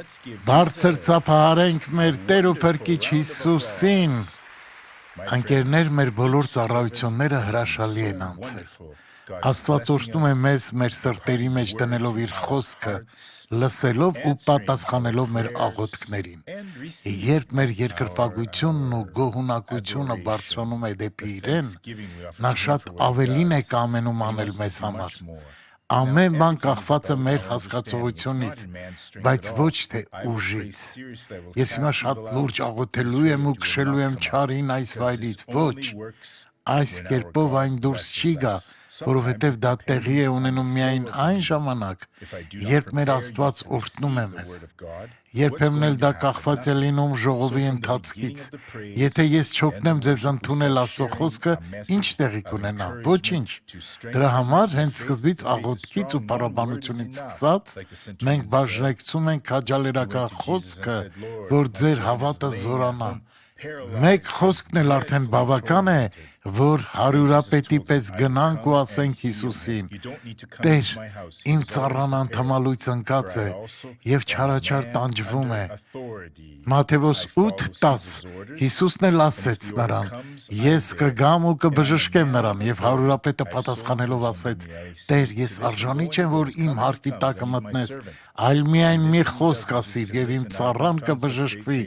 Բարձր ծափահարենք մեր Տեր ու Փրկիչ Հիսուսին։ Անկերներ, մեր բոլոր ծառայությունները հրաշալի են անցել։ Աստված օրհնում է մեզ մեր սրտերի մեջ դնելով իր խոսքը, լսելով ու պատասխանելով մեր աղոթքներին։ Երբ մեր երկրպագությունն ու գոհունակությունը բարձրանում է դեպի իրեն, նա շատ ավելին է կամենում անել մեզ համար։ Ամեն բան կախված է մեր հասկացողությունից, բայց ոչ թե ուժից։ Ես հիմա շատ լուրջ աղոթելու եմ ու քշելու եմ չարին այս վայրից, ոչ, այս կերպով այն դուրս չի գա, որովհետև դա տեղի է ունենում միայն այն ժամանակ, երբ մեր Աստված օրհնում է մեզ։ Երբեմն էլ դա կախված է լինում ժողովի ընթացքից։ Եթե ես չօգնեմ ձեզ ընդունել Աստծո խոսքը, ինչ տեղի կունենա։ Ոչինչ։ Դրա համար հենց սկզբից աղոթքից ու փառաբանությունից սկսած մենք բաժնեկցում ենք քաջալերական խոսքը, որ ձեր հավատը զորանա։ Մեկ խոսքն էլ արդեն բավական է, որ հարյուրապետի պես գնանք ու ասենք Հիսուսին. Տեր, իմ ծառան անդամալույց ընկած է և չարաչար տանջվում է։ Մատթեոս 8:10 Հիսուսն էլ ասեց նրան. Ես կգամ ու կբժշկեմ նրան, և հարյուրապետը պատասխանելով ասեց. Տեր, ես արժանի չեմ, որ իմ հարկի տակը մտնես, այլ միայն մի խոսք ասիր, և իմ ծառան կբժշկվի,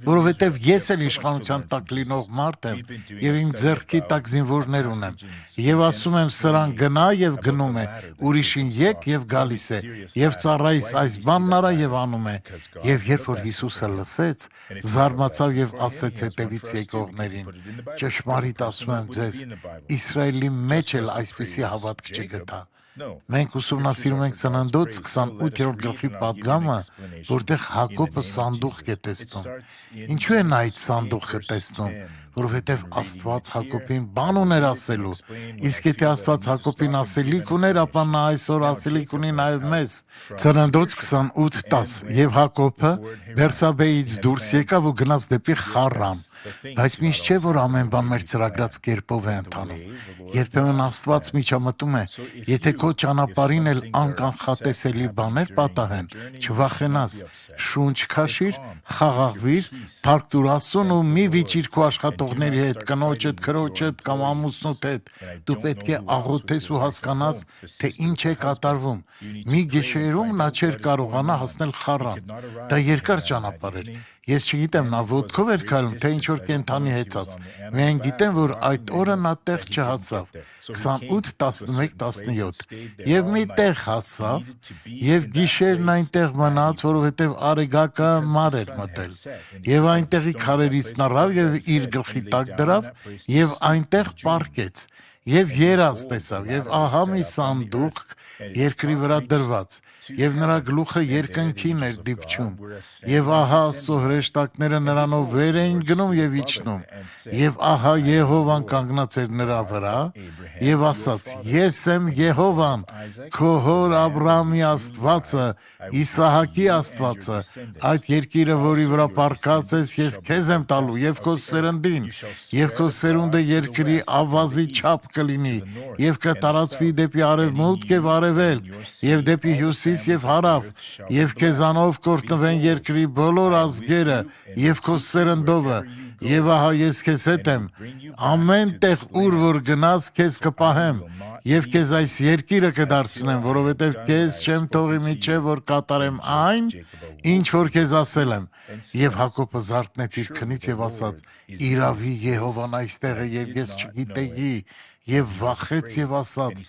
որովհետև ես էլ իշխանության տակ լինող մարդ եմ, և իմ ձեռքի տակ զինվորներ ունեմ, և ասում եմ սրան գնա և գնում է, ուրիշին եկ և գալիս է, և ծառայիս այս բանն արա և անում է։ Եվ երբ որ Հիսուսը լսեց, զարմացավ և ասեց հետևից եկողներին. ճշմարիտ ասում եմ ձեզ, Իսրայելի մեջ էլ այսպիսի հավատք չգտա։ Մենք ուսումնասիրում ենք Ծննդոց 28-րդ գլխի պատգամը, որտեղ Հակոբը սանդուղք է տեսնում։ Ինչու է նա այդ սանդուղքը տեսնում, որովհետև Աստված Հակոբին բան ուներ ասելու, իսկ եթե Աստված Հակոբին ասելիք ուներ, ապա նա այսօր ասելիք ունի նաև մեզ։ Ծննդոց 28:10 Եվ Հակոբը Բերսաբեից դուրս եկավ ու գնաց դեպի Խառան, բայց միշտ չէ, որ ամեն բան մեր ծրագրած կերպով է ընթանում։ Երբեմն Աստված միջամտում է, եթե քո ճանապարհին էլ անկանխատեսելի բաներ պատահեն, չվախենաս, շունչ քաշիր, խաղաղվիր, փառք տուր Աստծուն ու մի վիճիր քո աշխատողների հետ, կնոջդ, քրոջդ կամ ամուսնուդ հետ։ Դու պետք է աղոթես ու հասկանաս, թե ինչ է կատարվում։ Մի գիշերում նա չէր կարողանա հասնել Խառան։ Դա երկար ճանապարհ էր։ Ես չգիտեմ նա ոտքով էր քայլում, թե ինչ որ կենդանի հեծած։ Միայն գիտեմ, որ այդ օրը նա տեղ չհասավ։ 28:11-17 Եվ մի տեղ հասավ, և գիշերն այնտեղ մնաց, որովհետև արեգակը մար էր մտել։ Եվ այնտեղի քարերից նռավ և իր գլխի տակ դրավ, և այնտեղ պառկեց։ Եվ երազ տեսավ, և ահա մի սանդուղք երկրի վրա դրված, և նրա գլուխը երկնքին էր դիպչում, և ահա Աստծո հրեշտակները նրանով վեր էին գնում և իջնում, և ահա Եհովան կանգնած էր նրա վրա, և ասաց. Ես եմ Եհովան, քո հոր Աբրահամի Աստվածը, Իսահակի Աստվածը, այդ երկիրը, որի վրա պառկած ես, ես քեզ եմ տալու, և քո սերնդին, և քո սերունդը երկրի ավազի չափ կլինի, և կտարածվի դեպի արևմուտք և արևելք, և դեպի հյուսիս և հարավ, և քեզանով կօրհնվեն երկրի բոլոր ազգերը, և քո սերնդովը, և ահա ես քեզ հետ եմ, ամեն տեղ, ուր որ գնաս, քեզ կպահեմ, և քեզ այս երկիրը կդարձնեմ, որովհետև քեզ չեմ թողի մինչև որ կատարեմ այն, ինչ որ քեզ ասել եմ։ Եվ Հակոբը զարթնեց իր քնից և ասաց. իրավի Եհովան այստեղ է, և ես չգիտեի, և վախեց և ասաց.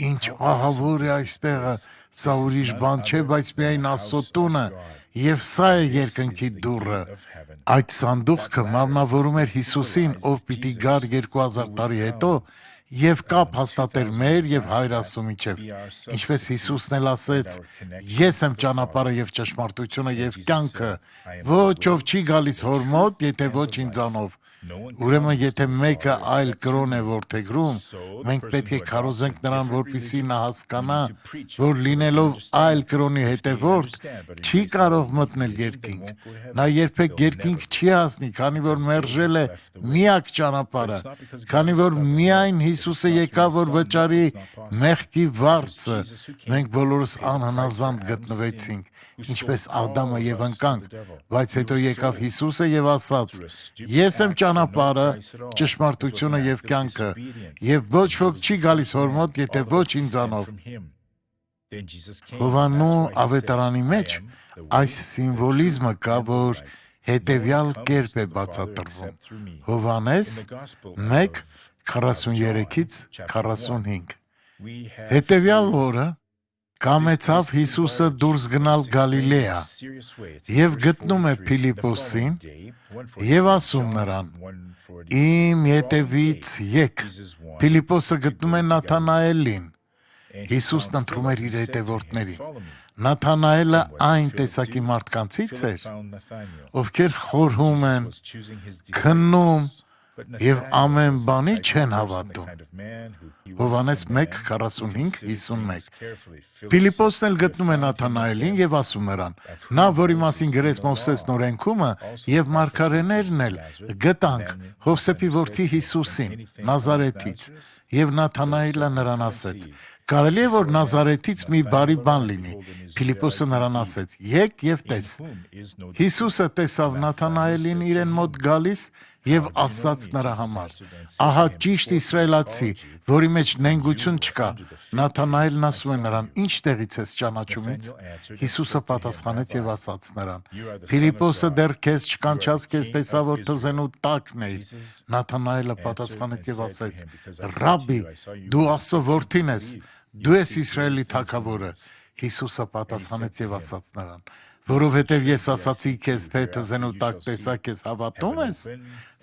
ինչ ահավոր է այստեղը, սա ուրիշ բան չէ, բայց միայն Աստծո տունը, և սա է երկնքի դուռը։ Այդ սանդուղքը մարմնավորում էր Հիսուսին, ով պիտի գար 2000 տարի հետո և կապ հաստատեր մեր և Հայր Աստծո միջև։ Ինչպես Հիսուսն էլ ասեց. Ես եմ ճանապարհը և ճշմարտությունը և կյանքը, ոչ ով չի գալիս հոր մոտ, եթե ոչ ինձանով։ Ուրեմն եթե մեկը այլ կրոն է որդեգրում, մենք պետք է քարոզենք նրան, որպեսզի նա հասկանա, որ լինելով այլ կրոնի հետևորդ, չի կարող մտնել երկինք։ Նա երբեք երկինք չի հասնի, քանի որ մերժել է միակ ճանապարհը, քանի որ միայն Հիսուսը եկավ, որ վճարի մեղքի վարձը, մենք բոլորս անհնազանդ գտնվեցինք, ինչպես Ադամը եւ ընկանք, բայց հետո եկավ Հիսուսը եւ ասաց. Ես եմ ճանապարհը, ճշմարտությունը եւ կյանքը, եւ ոչ ոք չի գալիս հոր մոտ, եթե ոչ ինձանով։ Հովանու ավետարանի մեջ այս սիմվոլիզմը կա, որ հետևյալ կերպ է բացատրվում։ Հովանես 1:43-45 Հետևյալ օրը կամեցավ Հիսուսը դուրս գնալ Գալիլեա եւ գտնում է Փիլիպոսին եւ ասում նրան. Իմ ետևից եկ։ Փիլիպոսը գտնում է Նաթանայելին։ Հիսուսն ընտրում էր իր հետևորդներին։ Նաթանայելը այն տեսակի մարդկանցից էր, ովքեր խորհում են, քննում եւ ամեն բանի չեն հավատում։ Հովանես 1:45-51 Փիլիպոսն էլ գտնում է Նաթանայելին եւ ասում նրան. նա, որի մասին գրեց Մովսեսն օրենքումը եւ մարգարեներն էլ, գտանք Հովսեփի որդի Հիսուսին, Նազարեթից։ Եվ Նաթանայելը նրան ասեց. կարելի է որ Նազարեթից մի բարի բան լինի։ Փիլիպոսը նրան ասեց. եկ եւ տես։ Հիսուսը տեսավ Նաթանայելին իրեն մոտ գալիս եւ ասաց նրա համար. ահա ճիշտ իսրայելացի, որի մեջ նենգություն չկա։ Նաթանայելն ասում է նրան. ինչ տեղից ես ճանաչում ինձ։ Հիսուսը պատասխանեց եւ ասաց նրան. Փիլիպոսը դեռ քեզ չկանչած, քեզ տեսա, որ թզենու տակն էիր։ Նաթանայելը պատասխանեց եւ ասեց. Ռաբբի, դու Աստծո որդին ես, դու ես Իսրայելի թագավորը։ Հիսուսը պատասխանեց եւ ասաց նրան. որովհետև ես ասացի քեզ, թե թզենու տակ տեսա, քեզ հավատում ես,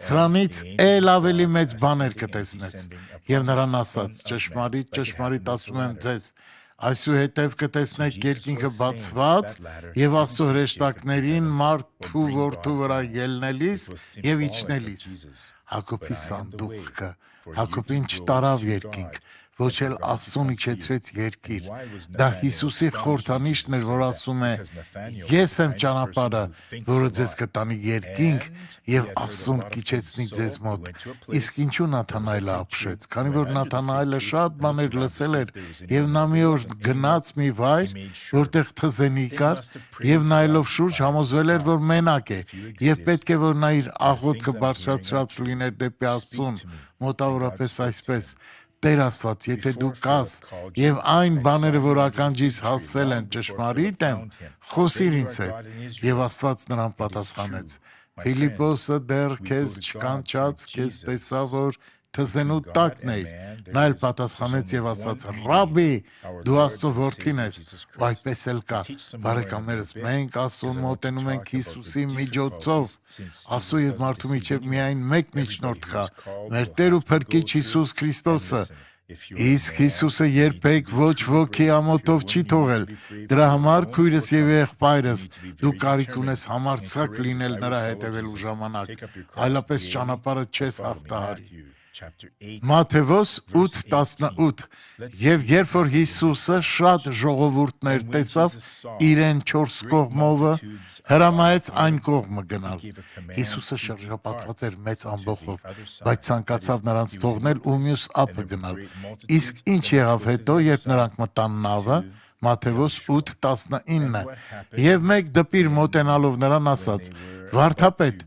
սրանից էլ ավելի մեծ բաներ կտեսնես։ Եվ նրան ասաց. ճշմարիտ, ճշմարիտ ասում եմ ձեզ, այսուհետև կտեսնեք երկինքը բացված եւ Աստծո հրեշտակներին մարդու որդու վրա ելնելիս եւ իջնելիս։ Հակոբի սանդուղքը, Հակոբին չտարավ երկինք, ոչ էլ Աստծուն իջեցրեց երկիր։ Դա Հիսուսի խորհրդանիշն էր, որ ասում է. ես եմ ճանապարհը, որը ձեզ կտանի երկինք եւ Աստծուն կիջեցնի ձեզ մոտ։ Իսկ ինչու Նաթանայելը ապշեց, քանի որ Նաթանայելը շատ բաներ լսել էր եւ նա մի օր գնաց մի վայր, որտեղ թզենի կար եւ նայելով շուրջ համոզվել էր, որ մենակ է եւ պետք է որ նա իր աղոթքը բարձրացրած լիներ դեպի Աստծուն, մոտավորապես այսպես. Տեր Աստված, եթե դու կաս եւ այն բաները, որ ականջիս հասել են, ճշմարիտ են, խոսիր ինձ հետ։ Եվ Աստված նրան պատասխանեց. Փիլիպոսը դեռ քեզ չկանչած, քեզ տեսա, որ թզենու տակն էիր։ Նա էլ պատասխանեց եւ ասաց. Ռաբբի, դու Աստծո որդին ես։ Ու այդպես էլ կա։ Բարեկամներս, մենք Աստծուն մոտենում ենք Հիսուսի միջոցով։ Աստծո եւ մարդու միջեւ միայն մեկ միջնորդ կա, մեր Տեր ու Փրկիչ Հիսուս Քրիստոսը։ Իսկ Հիսուսը երբեք ոչ ոքի ամոթով չի թողել։ Դրա համար քույրս եւ եղբայրս, դու կարիք ունես համարձակ լինել նրա հետևելու ժամանակ, այլապես ճանապարհը չես հաղթահարի։ Մատթեոս 8:18 Եվ երբ որ Հիսուսը շատ ժողովուրդներ տեսավ իրեն 4 կողմովը, հրամայեց այն կողմը գնալ։ Հիսուսը շրջապատված էր մեծ ամբոխով, բայց ցանկացավ նրանց թողնել ու մյուս ափը գնալ։ Իսկ ինչ եղավ հետո, երբ նրանք մտան նավը, Մատթեոս 8:19 Եվ մեկ դպիր մոտենալով նրան ասաց. Վարդապետ,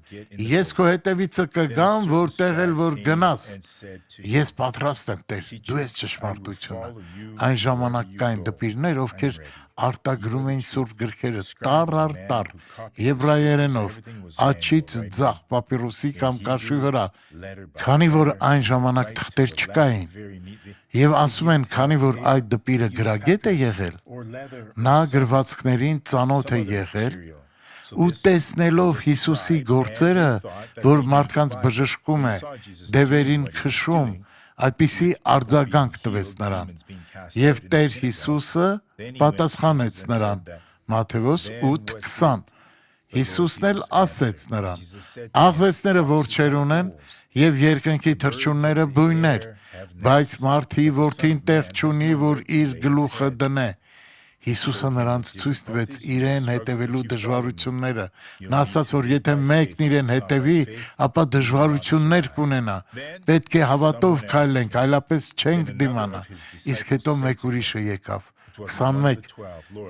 ես քո հետևիցը կգամ, որտեղ էլ որ գնաս։ Ես պատրաստ եմ, Տեր, դու ես ճշմարտությունը։ Այն ժամանակ կային դպիրներ, ովքեր արտագրում էին սուրբ գրքերը տառ առ տառ, եբրայերենով, աջից ձախ պապիրոսի կամ կաշվի վրա, քանի որ այն ժամանակ թղթեր չկային։ Եվ ասում են, քանի որ այդ դպիրը գրագետ է եղել, նա գրվածքներին ծանոթ է եղել ու տեսնելով Հիսուսի գործերը, որ մարդկանց բժշկում է, դևերին քշում, այդպիսի արձագանք տվեց նրան։ Եվ Տեր Հիսուսը պատասխանեց նրան։ Մատթեոս 8:20 Հիսուսն էլ ասեց նրան. աղվեսները որջեր ունեն եւ երկնքի թռչունները բույներ, բայց մարդի որդին տեղ չունի, որ իր գլուխը դնե։ Հիսուսը նրանց ցույց տվեց իրեն հետևելու դժվարությունները։ Նա ասաց, որ եթե մեկն իրեն հետևի, ապա դժվարություններ կունենա։ Պետք է հավատով քայլենք, այլապես չենք դիմանա։ Իսկ հետո մեկ ուրիշը եկավ։ 21.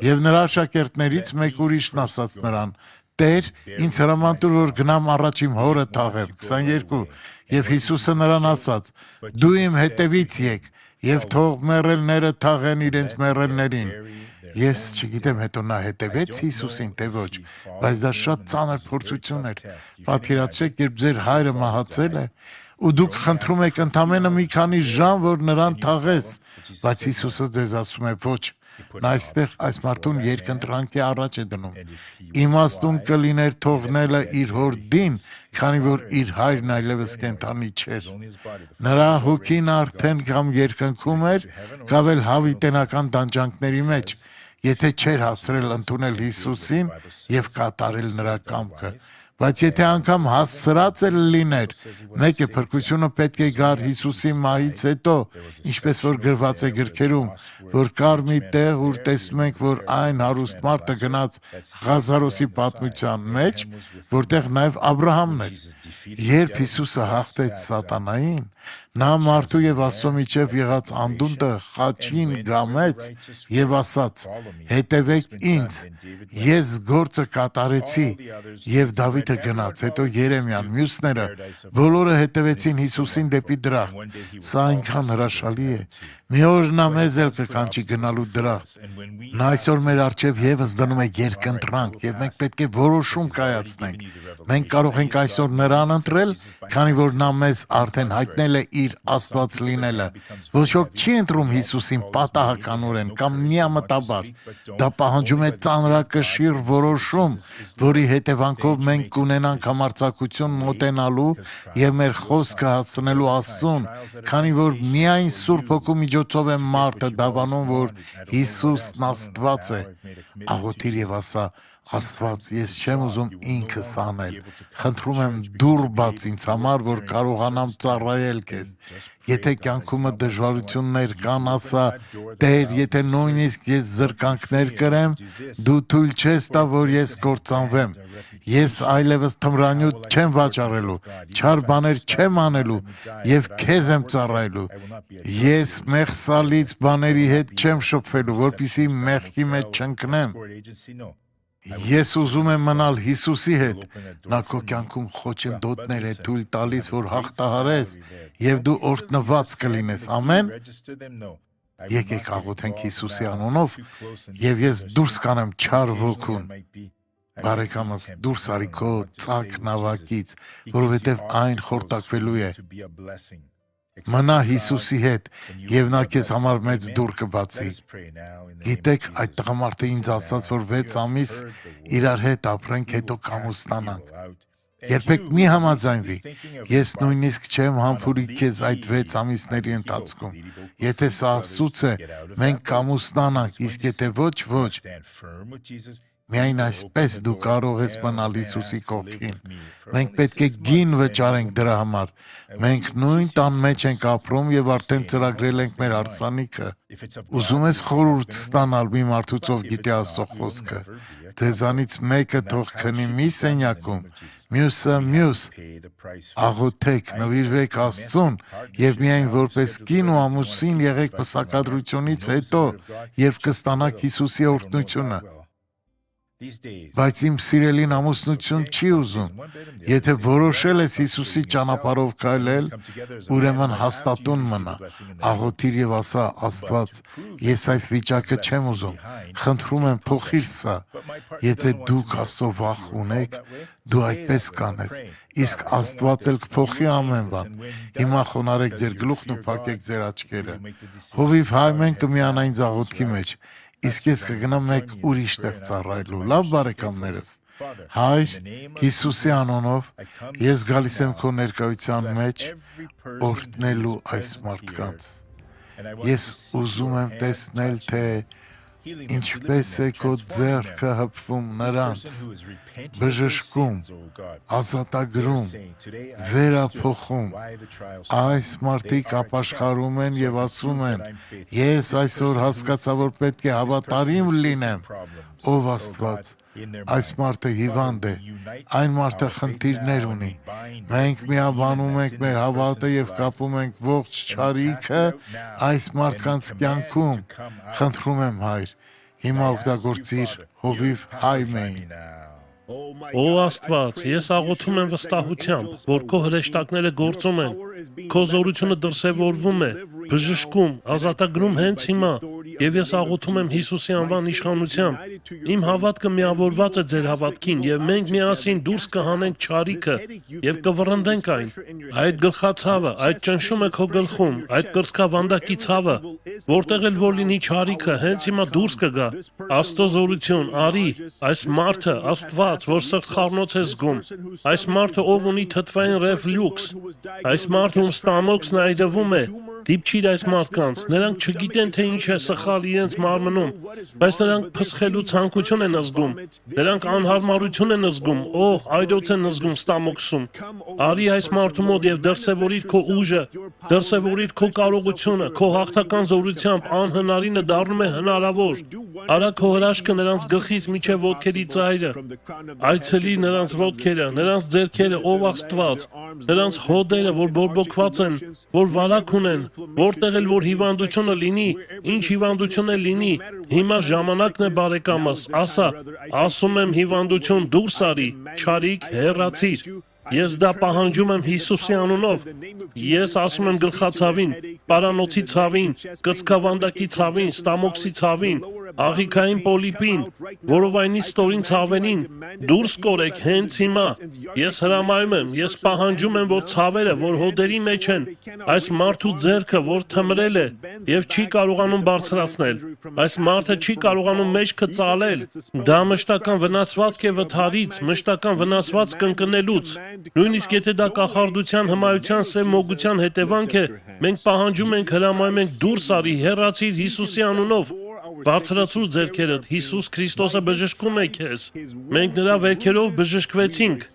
Եվ նրա աշակերտներից մեկ ուրիշն ասաց նրան. Տեր, ինձ հրամանտուր, որ գնամ առաջ իմ հորը թաղեմ։ 22. Եվ Հիսուսը նրան ասաց. դու իմ հետևից եկ, եւ թող մեռելները թաղեն իրենց մեռելներին։ Ես չգիտեմ, հետո նա հետևեց Հիսուսին, թե ոչ, բայց դա շատ ծանր փորձություն էր։ Պատկերացրեք, երբ ձեր հայրը մահացել է, ու դուք խնդրում եք ընդամենը մի քանի ժամ, որ նրան թաղես, բայց Հիսուսը ձեզ ասում է ոչ։ Նա այստեղ այս մարդուն երկընտրանքի առաջ է դնում։ Իմաստուն կլիներ թողնելը իր հորդին, քանի որ իր հայրն այլևս կենդանի չէր։ Նրա հոգին արդեն կամ երկնքում էր, կամ էլ հավիտենական տանջանքների մեջ, եթե չէր հասցրել ընդունել Հիսուսին եւ կատարել նրա կամքը։ Բայց եթե անգամ հասցրած էլ լիներ, մեկ է փրկությունը պետք է գար Հիսուսի մահից հետո, ինչպես որ գրված է գրքերում, որ կար մի տեղ, ուր տեսնում ենք, որ այն հարուստ մարդը գնաց Ղազարոսի պատմության մեջ, որտեղ նաև Աբրահամն էր։ Երբ Հիսուսը հաղթեց սատանային, նա մարդու եւ Աստծո միջև եղած անդունդը խաչին գամեց եւ ասաց. հետևեք ինձ, ես գործը կատարեցի, եւ Դավիթը գնաց, հետո Երեմիան, մյուսները, բոլորը հետևեցին Հիսուսին դեպի դրախտ։ Սա այնքան հրաշալի է։ Մի օր նա մեզ էլ կկանչի գնալու դրախտ։ Նա այսօր մեր առջև եւս դնում է երկընտրանք, եւ մենք պետք է որոշում կայացնենք։ Մենք կարող ենք այսօր նրան ընտրել, քանի որ նա մեզ արդեն հայտնել է իր Աստված լինելը։ Ոչ ոք չի ընտրում Հիսուսին պատահականորեն կամ միամտաբար։ Դա պահանջում է ծանրակշիռ որոշում, որի հետևանքով մենք կունենանք համարձակություն մոտենալու եւ մեր խոսքը հասցնելու Աստծուն, քանի որ միայն Սուրբ Հոգու միջոցով է մարդը դավանում, որ Հիսուսն Աստված է։ Աղոթիր եւ ասա. Աստված, ես չեմ ուզում ինքս անել։ Խնդրում եմ դուռ բաց ինձ համար, որ կարողանամ ծառայել քեզ։ Եթե կյանքումդ դժվարություններ կան, ասա. Տեր, եթե նույնիսկ ես զրկանքներ կրեմ, դու թույլ չես տա, որ ես կործանվեմ։ Ես այլևս թմրանյութ չեմ վաճառելու, չար բաներ չեմ անելու եւ քեզ եմ ծառայելու։ Ես մեղսալից բաների հետ չեմ շփվելու, որպեսզի մեղքի մեջ չընկնեմ։ Ես ուզում եմ մնալ Հիսուսի հետ։ Նա քո կյանքում խոչընդոտներ է թույլ տալիս, որ հաղթահարես եւ դու օրհնված կլինես։ Ամեն։ Եկեք աղոթենք Հիսուսի անունով եւ ես դուրս կանեմ չար ոգուն։ Բարեկամս, դուրս արի քո ծակ նավակից, որովհետեւ այն խորտակվելու է։ Մնա Հիսուսի հետ եւ նա քեզ համար մեծ դուռ կբացի։ Գիտեք, այդ տղամարդը ինձ ասաց, որ 6 ամիս իրար հետ ապրենք, հետո կամուսնանանք։ Երբեք մի համաձայնվի։ Ես նույնիսկ չեմ համբուրի քեզ այդ 6 ամիսների ընթացքում։ Եթե սա Աստծուց է, մենք կամուսնանանք, իսկ եթե ոչ, միայն այսպես դու կարող ես մնալ Հիսուսի կողքին։ Մենք պետք է գին վճարենք դրա համար։ Մենք նույն տան մեջ ենք ապրում եւ արդեն ծրագրել ենք մեր արձանիկը։ Ուզում ես խորհուրդ ստանալ մի մարդուց, ով գիտի Աստծո խոսքը։ Ձեզանից մեկը թող քնի մի սենյակում, մյուսը մյուս։ Աղոթեք, նվիրվեք Աստծուն եւ միայն որպես կին ու ամուսին եղեք պսակադրությունից հետո, երբ կստանաք Հիսուսի օրհնությունը։ Բայց իմ սիրելին ամուսնություն չի ուզում։ Եթե որոշել ես Հիսուսի ճանապարհով քայլել, ուրեմն հաստատուն մնա։ Աղոթիր եւ ասա. Աստված, ես այս վիճակը չեմ ուզում։ Խնդրում եմ, փոխիր սա։ Եթե դուք Աստծո վախ ունեք, դու այդպես կանես։ Իսկ Աստված էլ կփոխի ամեն բան։ Հիմա խոնարհեք ձեր գլուխն ու փակեք ձեր աչքերը։ Հովիվ հայ մենք կմիանային աղոթքի մեջ։ Իսկ ես կգնամ մեկ ուրիշ տեղ ծառայելու։ Լավ բարեկամներս։ Հայր, Հիսուսի անունով ես գալիս եմ քո ներկայության մեջ օրհնելու այս մարդկանց։ Ես ուզում եմ տեսնել, թե ինչպես է քո ձեռքը հպվում նրանց, բժշկում, ազատագրում, վերափոխում։ Այս մարդիկ ապաշխարում են եւ ասում են. ես այսօր հասկացա, որ պետք է հավատարիմ լինեմ, ով Աստված։ Այս մարդը հիվանդ է, այն մարդը խնդիրներ ունի։ Մենք միաբանում ենք մեր հավատը եւ կապում ենք ողջ չարիքը այս մարդկանց կյանքում։ Խնդրում եմ, Հայր, հիմա օգտագործիր հովիվ Հայմեին։ Օ Աստված, ես աղոթում եմ վստահությամբ, որ քո հրեշտակները գործում են, քո զորությունը դրսևորվում է, բժշկում, ազատագրում հենց հիմա, եւ ես աղոթում եմ Հիսուսի անվան իշխանությամբ։ Իմ հավատքը միավորված է ձեր հավատքին, եւ մենք միասին դուրս կհանենք չարիքը եւ կվռնդենք այն։ Այդ գլխացավը, այդ ճնշումը քո գլխում, այդ կրծքավանդակի ցավը, որտեղ էլ որ լինի չարիքը, հենց հիմա դուրս կգա։ Աստծո զորություն, արի, այս մարդը, Աստված, որ սրտխառնոց է զգում, այս մարդը, ով ունի թթվային ռեֆլյուքս, այս մարդը, ում ստամոքսն այրվում է, դիպչիր այս մարդկանց, նրանք չգիտեն, թե ինչ է սխալ իրենց մարմնում, բայց նրանք փսխելու ցանկություն են զգում, նրանք անհարմարություն են զգում, այրոց են զգում ստամոքսում։ Արի այս մարդու մոտ եւ դրսևորիր քո ուժը, դրսևորիր քո կարողությունը, քո հաղթական զորությամբ անհնարինը դառնում է հնարավոր։ Արա քո հրաշքը նրանց գլխից մինչև ոտքերի ծայրը, այցելի նրանց ոտքերը, նրանց ձեռքերը, ով Աստված, նրանց հոդերը, որ բորբոքված են, որ վարակ ունեն, որտեղ էլ որ հիվանդությունը լինի, ինչ հիվանդություն է լինի, հիմա ժամանակն է բարեկամս, ասում եմ հիվանդություն դուրս արի, չարիք հեռացիր։ Ես դա պահանջում եմ Հիսուսի անունով։ Ես ասում եմ գլխացավին, պարանոցի ցավին, կծքավանդակի ցավին, ստամոքսի ցավին, աղիքային պոլիպին, որովայնի ստորին ցավերին, դուրս կորեք հենց հիմա։ Ես հրամայում եմ, ես պահանջում եմ, որ ցավերը, որ հոդերի մեջ են, այս մարդու ձեռքը, որ թմրել է եւ չի կարողանում բարձրացնել, այս մարդը չի կարողանում մեջքը ծալել, դա մշտական վնասվածք է վթարից, մշտական վնասվածք կընկնելուց։ Նույնիսկ եթե դա կախարդության, հմայության, սև մոգության հետևանք է, մենք պահանջում ենք, հրամայում ենք դուրս արի, հեռացիր Հիսուսի անունով։ Բարձրացրու ձեռքերդ, Հիսուս Քրիստոսը բժշկում է քեզ։ Մենք նրա վերքերով բժշկվեցինք։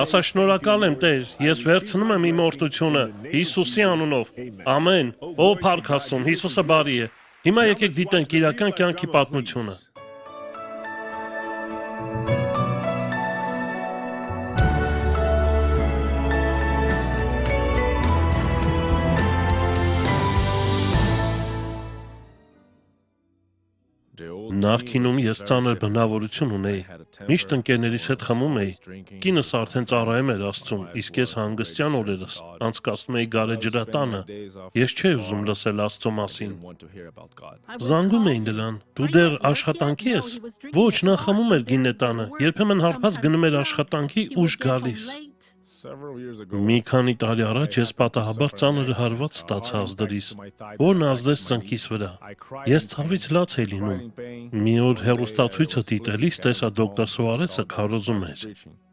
Ասա շնորհակալ եմ Տեր, ես վերցնում եմ իմ օրհնությունը Հիսուսի անունով։ Ամեն։ Ո փառք Աստծուն, Հիսուսը բարի է։ Հիմա եկեք դիտենք իրական կյանքի պատմությունը։ Նախկինում ես ծանր բնավորություն ունեի, միշտ ընկերներիս հետ խմում էի, կինս արդեն ծառայում էր Աստծուն, իսկ ես հանգստյան օրերս անցկացնում էի գարեջրատանը, ես չէի ուզում լսել Աստծո մասին։ Զանգում էի նրան, դու դեռ աշխատանքի ես։ Ոչ, նա խմում էր գինետանը, երբեմն հարբած գնում էր աշխատանքի ուշ գալիս։ Մի քանի տարի առաջ ես պատահաբար ծանր հարված ստացա ազդրիս, որն ազդեց ծնկիս վրա։ Ես ցավից լաց էի լինում։ Մի օր հեռուստացույցը դիտելիս տեսա դոկտոր Սուարեսը քարոզում էր։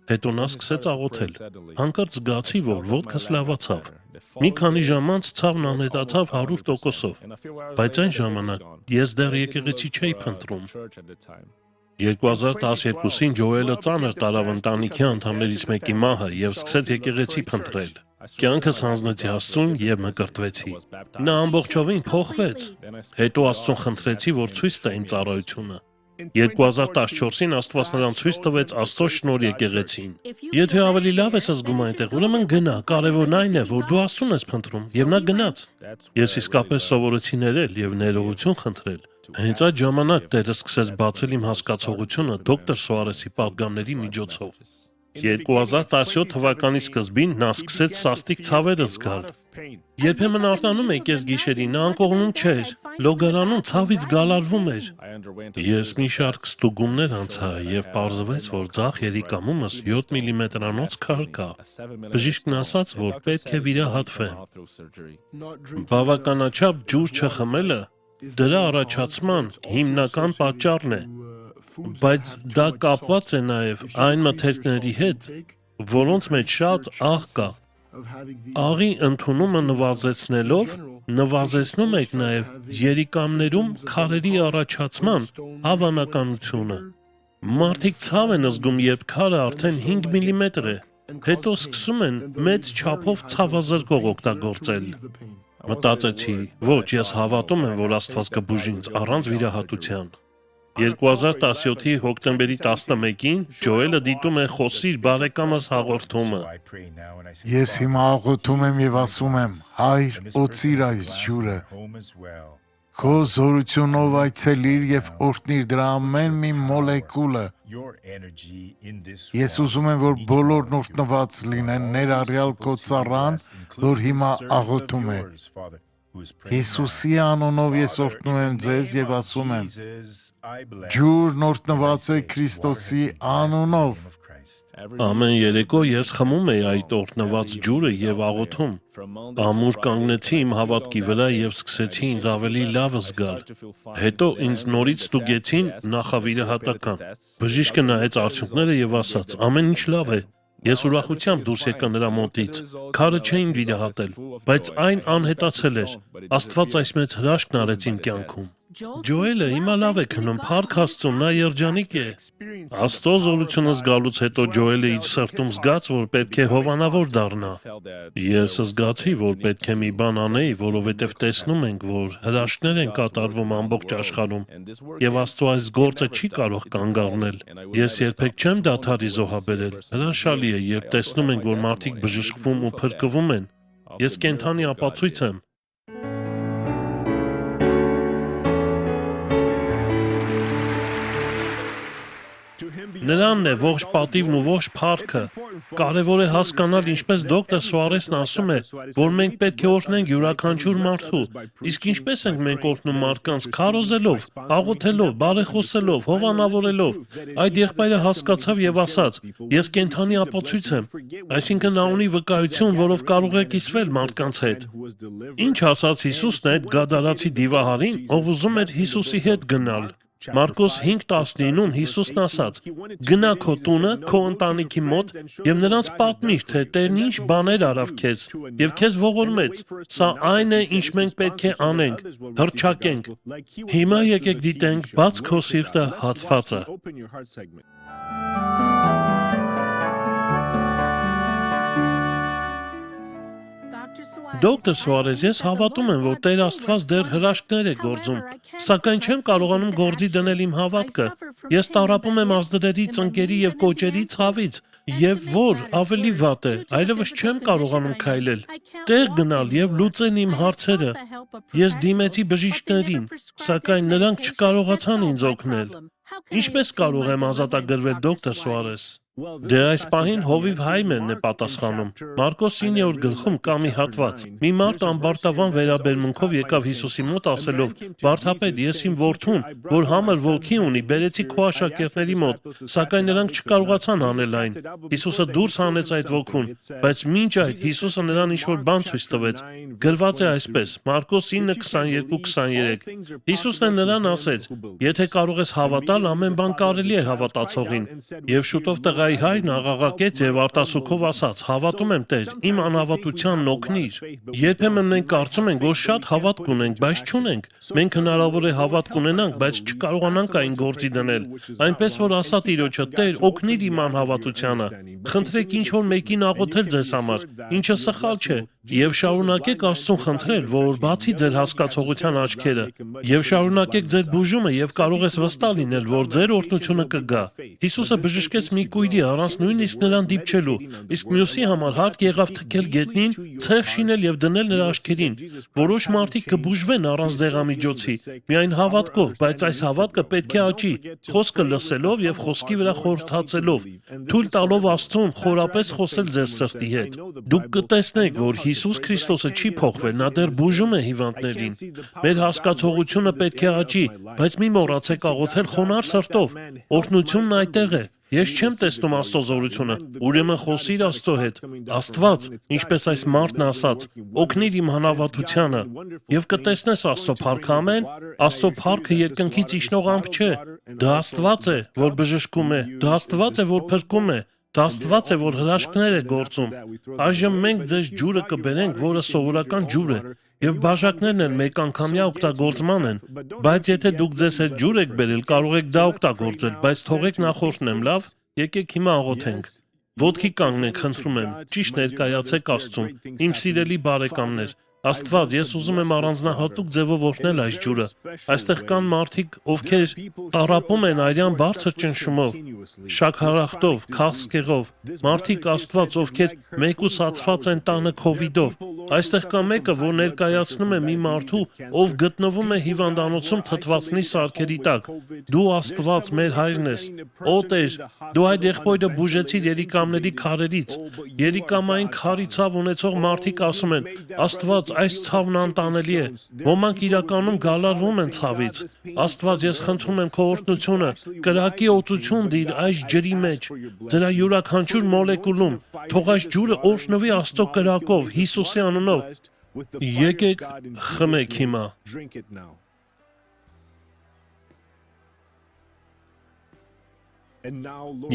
Հետո նա սկսեց աղոթել։ Հանկարծ զգացի, որ ոտքս լավացավ։ Մի քանի ժամ անց ցավն անհետացավ 100%-ով, բայց այն ժամանակ ես դեռ եկեղեցի չէի փնտրում։ 2012-ին Ջոելը ծանր տարավ ընտանիքի անդամներից մեկի մահը եւ սկսեց եկեղեցի փնտրել։ Կյանքս հանձնեցի Աստծուն եւ մկրտվեցի։ Նա ամբողջովին փոխվեց։ Հետո Աստծուն խնդրեցի, որ ցույց տա իմ ծառայությունը։ 2014-ին Աստված նրան ցույց տվեց Աստծո շնորհ եկեղեցին։ Եթե ավելի լավ ես զգում այնտեղ, ուրեմն գնա, կարևորն այն է, որ դու Աստծուն ես փնտրում, եւ նա գնաց։ Ես իսկապես սովորեցի ներել եւ ներողություն խնդրել։ Հենց այդ ժամանակ Տերը սկսեց բացել իմ հասկացողությունը դոկտոր Սուարեսի պատգամների միջոցով։ 2017 թվականի սկզբին նա սկսեց սաստիկ ցավերը զգալ։ Երբեմն արտանում էի կես գիշերին, նա անկողնում չէր, լոգարանում ցավից գալարվում էր։ Ես մի շարք ստուգումներ անցա եւ պարզվեց, որ ձախ երիկամումս 7 միլիմետրանոց քար կա։ Բժիշկն ասաց, որ պետք է վիրահատվեմ։ Բավականաչափ ջուր չխմելը դրա առաջացման հիմնական պատճառն է, բայց դա կապված է նաև այն մթերքների հետ, որոնց մեջ շատ աղ կա։ Աղի ընդունումը նվազեցնելով նվազեցնում եք նաև երիկամներում քարերի առաջացման հավանականությունը։ Մարդիկ ցավ են զգում, երբ քարը արդեն 5 մմ է, հետո սկսում են մեծ չափով ցավազրկող օգտագործել։ Մտածեցի, ոչ, ես հավատում եմ, որ Աստված կբուժի ինձ առանց վիրահատության։ 2017-ի հոկտեմբերի 11-ին Ջոելը դիտում է «Խոսիր բարեկամս» հաղորդումը։ Ես հիմա աղոթում եմ եւ ասում եմ. Հայր, օծիր այս ջուրը։ Քո զորությունով այցելիր եւ օրհնիր դրա ամեն մի մոլեկուլը։ Ես ուզում եմ, որ բոլորն օրհնված լինեն, ներառյալ քո ծառան, որ հիմա աղոթում է։ Հիսուսի անունով ես օրհնում եմ ձեզ եւ ասում եմ. Ջուրն օրհնված է Քրիստոսի անունով։ Ամեն երեկո ես խմում էի այդ օրհնված ջուրը եւ աղոթում։ Ամուր կանգնեցի իմ հավատքի վրա եւ սկսեցի ինձ ավելի լավ զգալ։ Հետո ինձ նորից ստուգեցին նախավիրահատական։ Բժիշկը նայեց արդյունքները եւ ասաց. ամեն ինչ լավ է։ Ես ուրախությամբ դուրս եկա նրա մոտից։ Քարը չէին վիրահատել, բայց այն անհետացել էր։ Աստված այս մեծ հրաշքն արեց իմ կյանքում։ Ջոելը հիմա լավ է քնում, փառք Աստծուն, նա երջանիկ է։ Աստծո զորությունը զգալուց հետո Ջոելը իր սրտում զգաց, որ պետք է հովանավոր դառնա։ Ես զգացի, որ պետք է մի բան անեի, որովհետև տեսնում ենք, որ հրաշքներ են կատարվում ամբողջ աշխարհում, եւ Աստծո այս գործը չի կարող կանգ առնել։ Ես երբեք չեմ դադարի զոհաբերել։ Հրաշալի է, երբ տեսնում ենք, որ մարդիկ բժշկվում ու փրկվում են։ Ես կենդանի ապացույց եմ։ Նրանն է ողջ պատիվն ու ողջ փառքը։ Կարևոր է հասկանալ, ինչպես դոկտոր Սուարեսն ասում է, որ մենք պետք է օրհնենք յուրաքանչյուր մարդու։ Իսկ ինչպես ենք մենք օրհնում մարդկանց՝ քարոզելով, աղոթելով, բարեխոսելով, հովանավորելով։ Այդ եղբայրը հասկացավ եւ ասաց. ես կենդանի ապացույց եմ, այսինքն նա ունի վկայություն, որով կարող է կիսվել մարդկանց հետ։ Ինչ ասաց Հիսուսն այդ գադարացի դիվահարին, ով ուզում էր Հիսուսի հետ գնալ։ Մարկոս 5:19-ում Հիսուսն ասաց. գնա քո տունը, քո ընտանիքի մոտ եւ նրանց պատմիր, թե Տերն ինչ բաներ արավ քեզ եւ քեզ ողորմեց։ Սա այն է, ինչ մենք պետք է անենք, հռչակենք։ Հիմա եկեք դիտենք բաց քո սիրտը հատվածը։ Դոկտոր Սուարես, ես հավատում եմ, որ Տեր Աստված դեռ հրաշքներ է գործում, սակայն չեմ կարողանում գործի դնել իմ հավատքը։ Ես տառապում եմ ազդրերի, ծնկերի եւ կոճերի ցավից, եւ որ ավելի վատ է, այլևս չեմ կարողանում քայլել, տեղ գնալ եւ լուծել իմ հարցերը։ Ես դիմեցի բժիշկներին, սակայն նրանք չկարողացան ինձ օգնել։ Ինչպես կարող եմ ազատագրվել, դոկտոր Սուարես։ Դե այս պահին Հովիվ Հայմենն է պատասխանում։ Մարկոս 9-րդ գլխում կա մի հատված։ Մի մարդ ամբարտավան վերաբերմունքով եկավ Հիսուսի մոտ ասելով. «Վարդապետ, ես իմ որդուն, որ համր ոգի ունի, բերեցի քո աշակերտների մոտ, սակայն նրանք չկարողացան անել այն»։ Հիսուսը դուրս հանեց այդ ոգուն, բայց մինչ այդ Հիսուսը նրան ինչ-որ բան ցույց տվեց։ Գրված է այսպես. Մարկոս 9:22-23։ Հիսուսն է նրան ասեց. «Եթե կարող ես հավատալ, ամեն բան կարելի է հավատացողին»։ Եվ շուտով տղայի հայրն աղաղակեց եւ արտասուքով ասաց. «Հավատում եմ, Տեր, իմ անհավատությանն օգնիր»։ Երբեմն մենք կարծում ենք, որ շատ հավատք ունենք, բայց չունենք։ Մենք հնարավոր է հավատք ունենանք, բայց չկարողանանք այն գործի դնել։ Այնպես որ ասա Տիրոջը. «Տեր, օգնիր իմ անհավատությանը»։ Խնդրեք ինչ-որ մեկին աղոթել ձեզ համար, ինչը սխալ չէ, եւ շարունակեք Աստծուն խնդրել, որ բացի ձեր հասկացողության աչքերը, եւ շարունակեք ձեր բուժումը եւ կարող ես վստահ լինել, որ ձեր օրհնությունը կգա։ Հիսուսը բժշկեց մի կույրի առանց նույնիսկ նրան դիպչելու, իսկ մյուսի համար հարկ եղավ թքել գետնին, ցեղ շինել եւ դնել նրա աչքերին։ Որոշ մարդիկ կբուժվեն առանց դեղամիջոցի, միայն հավատքով, բայց այս հավատքը պետք է աճի, խոսքը լսելով եւ խոսքի վրա խորհրդածելով, թույլ տալով Աստծուն խորապես խոսել ձեր սրտի հետ։ Դուք կտեսնեք, որ Հիսուս Քրիստոսը չի փոխվել, նա դեռ բուժում է հիվանդներին։ Մեր հասկացողությունը պետք է աճի, բայց մի մոռացեք աղոթել խոնարհ սրտով։ Օրհնությունն այդտեղ է։ Ես չեմ տեսնում Աստծո զորությունը, ուրեմն խոսիր Աստծո հետ։ Աստված, ինչպես այս մարդն ասաց, օգնիր իմ հանավատությանը, եւ կտեսնես Աստծո փառքը, ամեն։ Աստծո փառքը երկնքից իջնող ամփ չէ։ Դա Աստված է, որ բժշկում է, դա Աստված է, որ փրկում է, դա Աստված է, որ հրաշքներ է գործում։ Այժմ մենք ձեզ ջուրը կբերենք, որը սովորական ջուր է, Եվ բաժակներն են մեկ անգամյա օգտագործման են, բայց եթե դուք ձեզ հետ ջուր եք բերել, կարող եք դա օգտագործել, բայց թողեք նախորդն եմ, լավ, եկեք հիմա աղոթենք։ Ոտքի կանգնեք, խնդրում եմ, ճիշտ ներկայացեք Աստծուն, իմ սիրելի բարեկամներ, Աստված, ես ուզում եմ առանձնահատուկ ձևով օրհնել այս ջուրը։ Այստեղ կան մարդիկ, ովքեր տառապում են արյան բարձր ճնշումով, շաքարախտով, քաղցկեղով, մարդիկ Աստված, ովքեր մեկուսացված են տանը քովիդով։ Այստեղ կա մեկը, որ ներկայացնում է մի մարդու, ով գտնվում է հիվանդանոցում թթվածնի սարքերի տակ։ Դու Աստված, մեր հայրն ես։ Օ Տեր, դու այդ եղբորը բուժեցիր երիկամների քարերից։ Երիկամային քարի ցավ ունեցող մարդիկ ասում են. Աստված, այս ցավն անտանելի է։ Ոմանք իրականում գալարվում են ցավից։ Աստված, ես խնդրում եմ քո օրհնությունը, կրակի օծություն դիր այս ջրի մեջ, դրա յուրաքանչյուր մոլեկուլում, թող այս ջուրը օրհնվի Աստծո կրակով, Հիսուսի անունով։ Եկեք խմեք հիմա։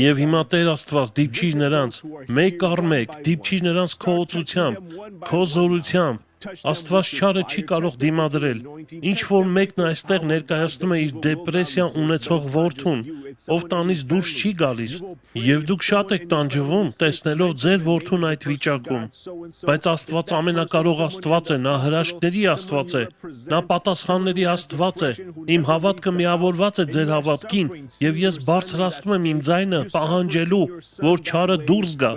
Եվ հիմա Տեր Աստված, դիպչիր նրանց, մեկ առ մեկ, դիպչիր նրանց քո օծությամբ, քո զորությամբ։ Աստված չարը չի կարող դիմադրել։ Ինչ որ մեկն այստեղ ներկայացնում է իր դեպրեսիա ունեցող որդուն, ով տանից դուրս չի գալիս, եւ դուք շատ եք տանջվում, տեսնելով ձեր որդուն այդ վիճակում։ Բայց Աստված ամենակարող Աստված է, նա հրաշքների Աստված է, նա պատասխանների Աստված է։ Իմ հավատքը միավորված է ձեր հավատքին, եւ ես բարձրացնում եմ իմ ձայնը պահանջելու, որ չարը դուրս գա,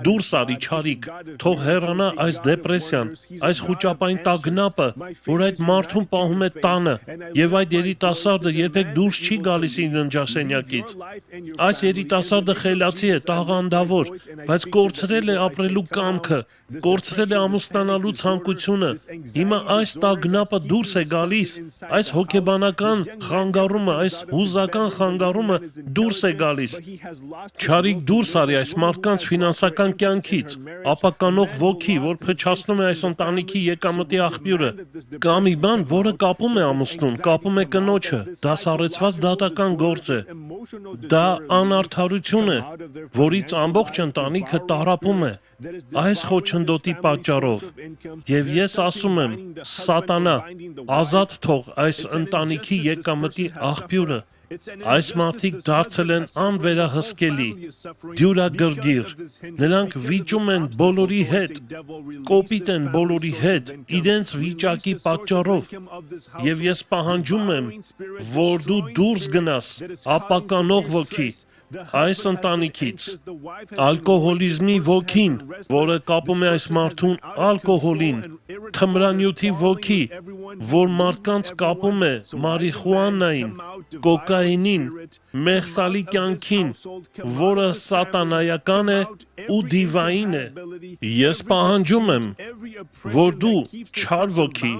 դուրս արի չարիք, թող հեռանա այս դեպրեսիան, այս խուճապային տագնապը, որ այդ մարդուն պահում է տանը, եւ այդ երիտասարդը երբեք դուրս չի գալիս իր ննջասենյակից։ Այս երիտասարդը խելացի է, տաղանդավոր, բայց կորցրել է ապրելու կամքը, կորցրել է ամուսնանալու ցանկությունը։ Հիմա այս տագնապը դուրս է գալիս, այս հոգեբանական խանգարումը, այս հուզական խանգարումը դուրս է գալիս։ Չարիք դուրս արի այս մարդկանց ֆինանսական կյանքից, ապականող ոգի, որ փչացնում է այս ընտանիքի եկամտի աղբյուրը, կամ մի բան, որը կապում է ամուսնուն, կապում է կնոջը, դա սառեցված դատական գործ է։ Դա անարդարություն է, որից ամբողջ ընտանիքը տառապում է այս խոչընդոտի պատճառով։ Եվ ես ասում եմ, Սատանա, ազատ թող այս ընտանիքի եկամտի աղբյուրը։ Այս մարդիկ դարձել են անվերահսկելի, դյուրագրգիռ, նրանք վիճում են բոլորի հետ, կոպիտ են բոլորի հետ, իրենց վիճակի պատճառով, եւ ես պահանջում եմ, որ դու դուրս գնաս ապականող ոգի, այս ընտանիքից, ալկոհոլիզմի ոգին, որը կապում է այս մարդուն ալկոհոլին, թմրանյութի ոգի, որ մարդկանց կապում է մարիխուանային, կոկայինին, մեղսալի կյանքին, որը սատանայական է ու դիվային է։ Ես պահանջում եմ, որ դու չար ոգի,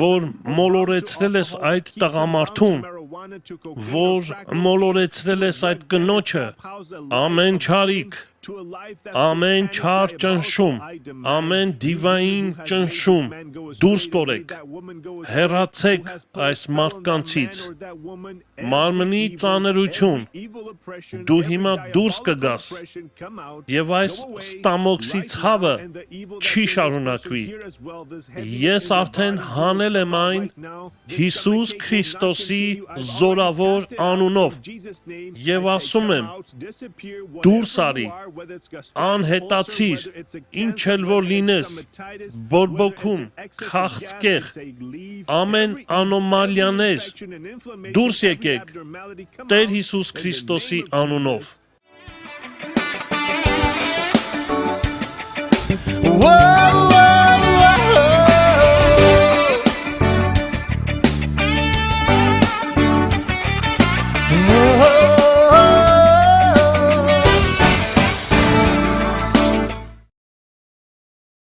որ մոլորեցրել ես այդ տղամարդուն, որ մոլորեցրել ես այդ կնոջը, ամեն չարիք, ամեն չար ճնշում, ամեն դիվային ճնշում, դուրս կորեք, հեռացեք այս մարդկանցից, մարմնի ծանրություն, դու հիմա դուրս կգաս, եւ այս ստամոքսի ցավը չի շարունակվի։ Ես արդեն հանել եմ այն Հիսուս Քրիստոսի զորավոր անունով, եւ ասում եմ, դուրս արի, անհետացիր, ինչ էլ որ լինես, բորբոքում, քաղցկեղ, ամեն անոմալիաներ, դուրս եկեք, Տեր Հիսուս Քրիստոսի անունով։